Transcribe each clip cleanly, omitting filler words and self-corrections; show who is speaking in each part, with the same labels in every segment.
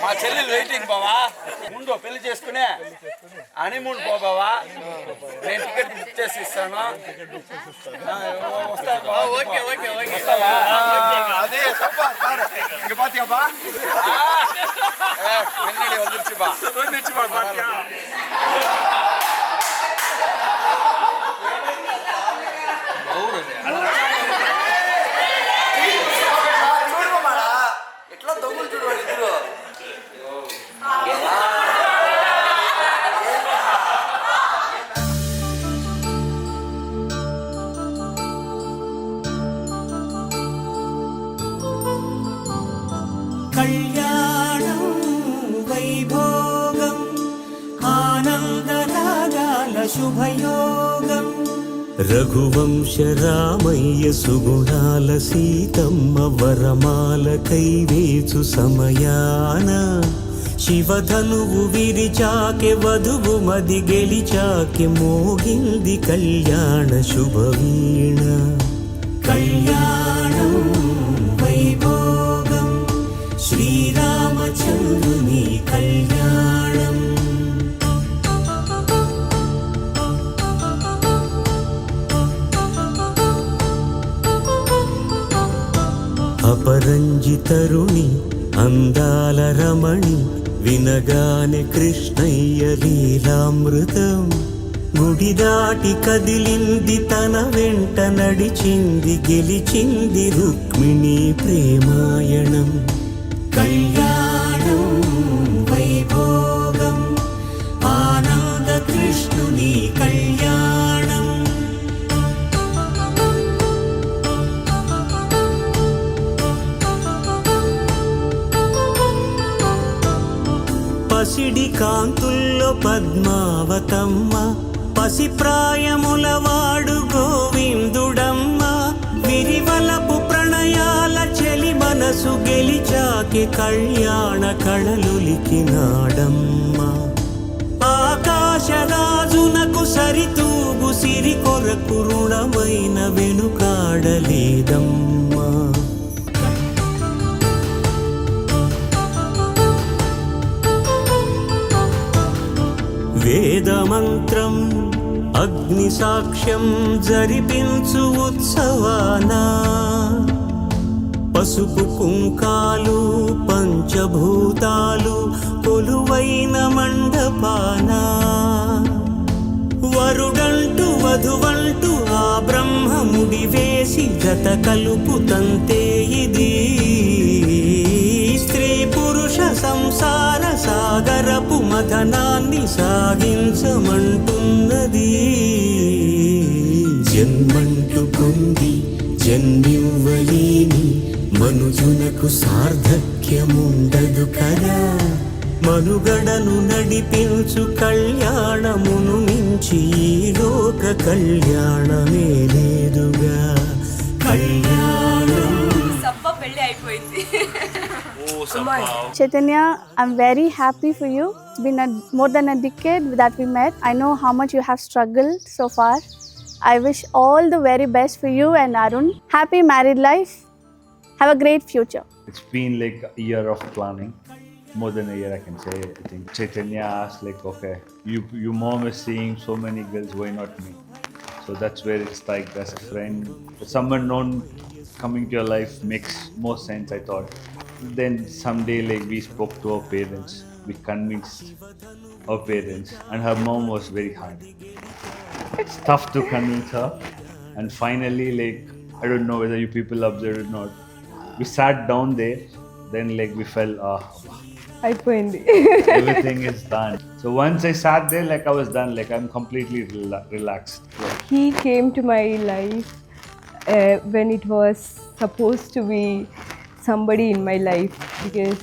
Speaker 1: మా చెల్లెలు వెయిటింగ్ బావా. ముందు పెళ్లి చేసుకునే హనీమూన్ పో బావా. నేను టికెట్ బుక్ చేసి ఇస్తాను. వస్తావా? అదే ఇంక పాతియా బా முன்னாடி வந்துருச்சுப்பா. ఎట్లా దొంగలు చూడవాలి ఇద్దరు.
Speaker 2: కళ్యాణం వైభోగం ఆనందరాగాల శుభయోగం రఘువంశ రామయ్య సుగుణాల సీతమ్మ వరమాల కైవేచు సమయాన శివధనువు విరిచాకె వధువు మది గెలిచాకె మోగింది కళ్యాణ శుభవీణ. కళ్యాణం వైభోగం శ్రీరామచంద్రుని కళ్యాణం. అపరంజి తరుణి అందాల రమణి వినగానే కృష్ణయ్య లీలామృతం. గుడి దాటి కదిలింది తన వెంట నడిచింది గెలిచింది రుక్మిణి ప్రేమాయణం. కళ్యాణం వైభోగం ఆనంద కృష్ణుని కళ్యాణం. పసిడి కాంతుల్లో పద్మావతమ్మ పసిప్రాయముల వాడు గోవిందుడమ్మ. విరివలపు ప్రణయాల చెలి మనసు గెలిచాకి కళ్యాణ కళలులికినాడమ్మ. ఆకాశరాజునకు సరితూగు సిరి కొరకు రుణమైన వెనుకాడలేదమ్మా. వేదమంత్రం అగ్ని సాక్ష్యం జరిపించు ఉత్సవానా పసుపు కుంకాలు పంచభూతాలు కొలువైన మండపాన. వరుడంటూ వధువంటూ ఆ బ్రహ్మముడి వేసి జత కలుపుతంతే ఇది. స్త్రీ పురుష సంసార సాగరపు మథనాన్ని సాగించమంటున్నది. జన్మంటూ పొంది జన్మివ్వలేని మనుజునకు సార్థక్యముండదు కదా. మనుగడను నడిపించు కళ్యాణమును మించి ఈ లోక కళ్యాణమే లేదుగా. కళ్యాణం
Speaker 3: Chaitanya, I'm very happy for you. It's been more than a decade that we met. I know how much you have struggled so far. I wish all the very best for you and Arun. Happy married life. Have a great future.
Speaker 4: It's been like a year of planning. More than a year, I can say. I think Chaitanya asked like, okay, your mom is seeing so many girls, why not me? So that's where it's like, as a friend, someone known coming to your life makes more sense, I thought. Then someday like we spoke to our parents, we convinced our parents, and her mom was very hard. It's tough to convince her, and finally like, I don't know whether you people observed or not, we sat down there, then like we felt everything is done. So once I sat there, like I was done, like I'm completely relaxed.
Speaker 5: He came to my life when it was supposed to be somebody in my life, because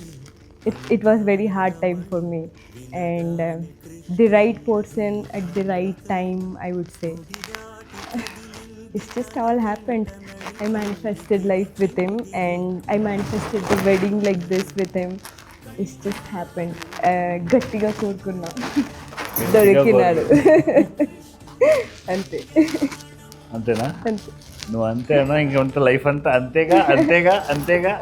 Speaker 5: it was very hard time for me, and the right person at the right time, I would say. It's just all happened. I manifested life with him, and I manifested the wedding like this with him. It's just happened. గట్టిగా కోరుకున్నా దొరికినాడు అంతే.
Speaker 4: అంతేనా?
Speaker 5: అంతే.
Speaker 4: నువ్వు అంతేనా? ఇంకొంత life అంతా అంతేగా అంతేగా అంతేగా.